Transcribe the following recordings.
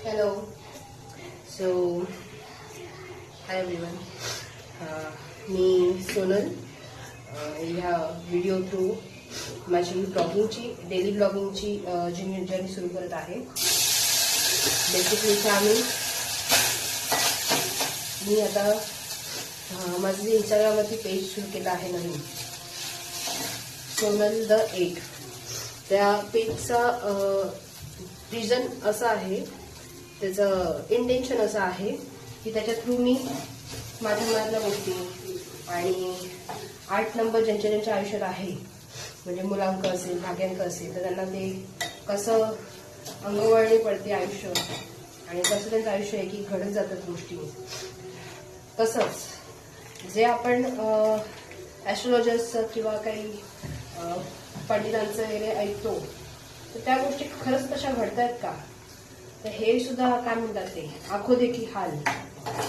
Hello. So, hi everyone. मी सोनल. ह्या video through माझी ब्लॉगिंगची daily ब्लॉगिंगची journey सुरू करत आहे. बेसिकली मी आता माझं जे इंस्टाग्रामवरती पेज सुरू केलं आहे नवीन, सोनल द 8. त्या पेजचा रिझन असं आहे, त्याचं इंटेन्शन असं आहे की त्याच्या थ्रू मी माझ्या मनातल्या गोष्टी आणि 8 नंबर ज्यांच्या आयुष्यात आहे, म्हणजे मुलांक असेल, भाग्यांक असेल, तर त्यांना ते कसं अंगवळणी पडते आयुष्य आणि कसं त्यांचं आयुष्य आहे की घडत जातात गोष्टी. तसंच जे आपण ॲस्ट्रोलॉजर्सचं किंवा काही पंडितांचं वगैरे ऐकतो, तर त्या गोष्टी खरंच तशा घडत आहेत का, तर हे सुद्धा काय म्हणतात ते आखो देखी हाल,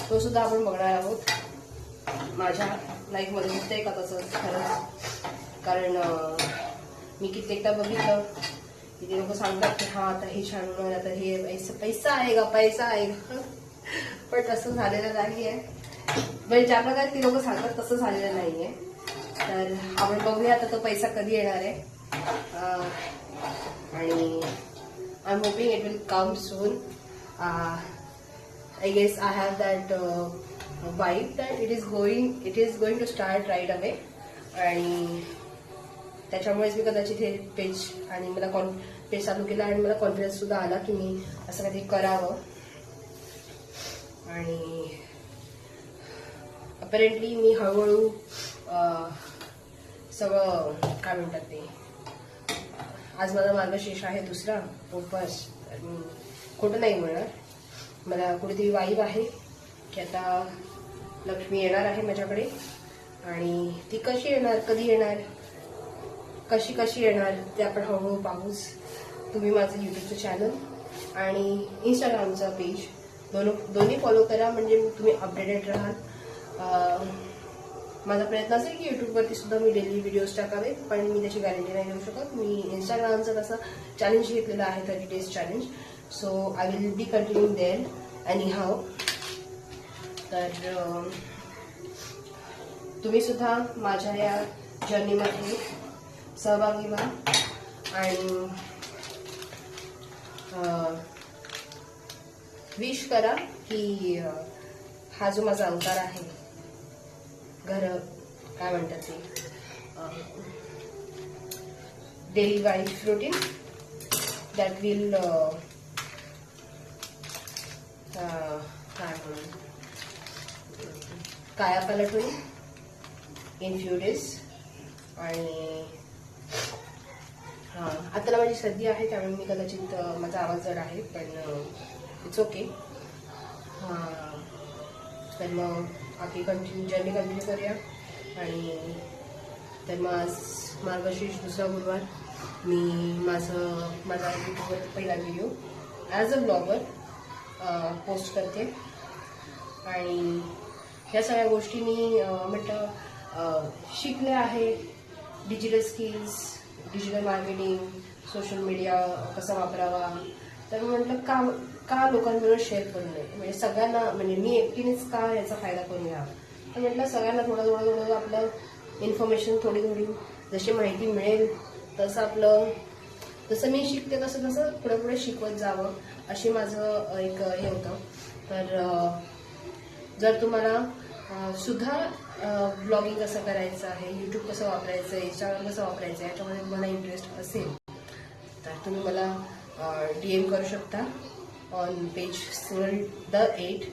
तो सुद्धा आपण बघणार आहोत. माझ्या लाईफमध्ये होतंय का तसं खरंच? कारण मी कित्येकदा बघितलं की ते लोक सांगतात की हा आता हे छान होणार, आता हे पैसा आहे का, पैसा आहे का, पण तसं झालेलं नाही आहे. म्हणजे ज्या प्रकारे ती लोक सांगतात तसं झालेलं नाही आहे. तर आपण बघूया आता तो पैसा कधी येणार आहे. आणि I'm hoping it will come soon. I guess I have that vibe that it is going to start right away. आणि त्याच्यामुळेच मी कदाचित हे पेज आणि मला पेज चालू केला आणि मला कॉन्फिडन्स सुद्धा आला की मी असं काहीतरी करावं. आणि अपॅरेंटली मी हळूहळू सगळं काय म्हणतात ते, आज माझा मार्गशीर्ष आहे दुसरा उपवास. खोटं नाही म्हणणार, मला कुठेतरी वाईब आहे की आता लक्ष्मी येणार आहे माझ्याकडे. आणि ती कशी येणार, कधी येणार, कशी येणार ते आपण हळूहळू पाहूच. तुम्ही माझं यूट्यूबचं चॅनल आणि इंस्टाग्रामचं पेज दोन्ही फॉलो करा, म्हणजे तुम्ही अपडेटेड राहाल. माझा प्रयत्न असेल की यूट्यूबवरती सुद्धा मी डेली व्हिडिओज टाकावे, पण मी त्याची गॅरंटी नाही देऊ शकत. मी इंस्टाग्रामचं तसं चॅलेंज घेतलेलं आहे, 30 days challenge. So I will be continuing there anyhow. तर तुम्ही सुद्धा माझ्या या जर्नीमध्ये सहभागी व्हा आणि विश करा की हा जो माझा अवतार आहे, घर काय म्हणतात ते daily life routine, that will काय म्हणून कायापालट होईल इन फ्यू डेज. आणि आता माझी सर्दी आहे, त्यामुळे मी कदाचित माझा आवाज जड आहे, पण इट्स ओके. तर मग आपली जर्नी कंटिन्यू करूया. आणि तर मग आज मार्गशीर्ष दुसरा गुरुवार मी माझा यूट्यूबवर पहिला video as a blogger post करते. आणि ह्या सगळ्या गोष्टी मी म्हटलं शिकले आहे. Digital skills, digital marketing, social media कसा वापरावा, तर म्हटलं का लोकांबरोबर शेअर करू नये, म्हणजे सगळ्यांना, म्हणजे मी एकटीनेच का याचा फायदा करून घ्यावा. तर म्हटलं सगळ्यांना थोडं आपलं इन्फॉर्मेशन थोडी जशी माहिती मिळेल तसं मी शिकते, तसं पुढे शिकवत जावं, अशी माझं एक हे होतं. तर जर तुम्हाला सुद्धा ब्लॉगिंग कसं करायचं आहे, यूट्यूब कसं वापरायचं आहे, इंस्टाग्राम कसं वापरायचं आहे, याच्यामध्ये तुम्हाला इंटरेस्ट असेल तर तुम्ही मला DM करू शकता ऑन पेज सोनल द 8.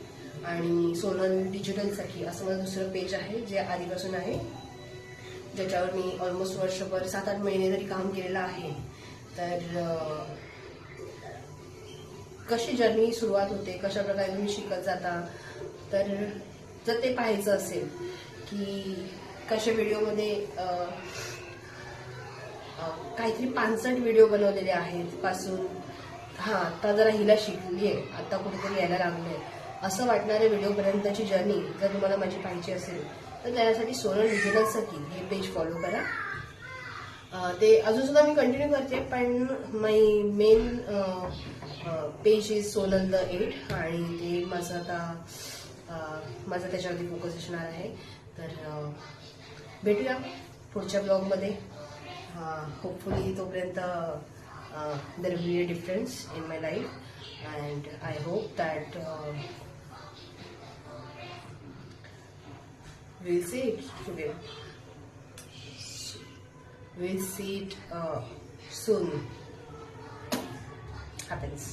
आणि सोनल डिजिटलसाठी असं माझं दुसरं पेज आहे जे आधीपासून आहे, ज्याच्यावर मी ऑलमोस्ट वर्षभर 7-8 महिने तरी काम केलेलं आहे. तर कशी जर्नी सुरुवात होते, कशा प्रकारे तुम्ही शिकत जाता, तर जर ते पाहायचं असेल की कशा व्हिडिओमध्ये काहीतरी 65 व्हिडिओ बनवलेले आहेत पासून आता जरा हिला शिकली आहे, आता कुठेतरी यायला लागले असं वाटणाऱ्या व्हिडिओपर्यंतची जर्नी जर तुम्हाला माझी पाहिजे असेल तर त्यासाठी सोनल डिजिटल सर्किल हे पेज फॉलो करा. ते अजून सुद्धा मी कंटिन्यू करते, पण my main page is Sonal the 8 आणि ते माझं आता माझं त्याच्यावरती फोकस असणार आहे. तर भेटूया पुढच्या ब्लॉगमध्ये. होपफुली तोपर्यंत there will be a difference in my life and I hope that we'll see it today. We'll see it soon. Happens.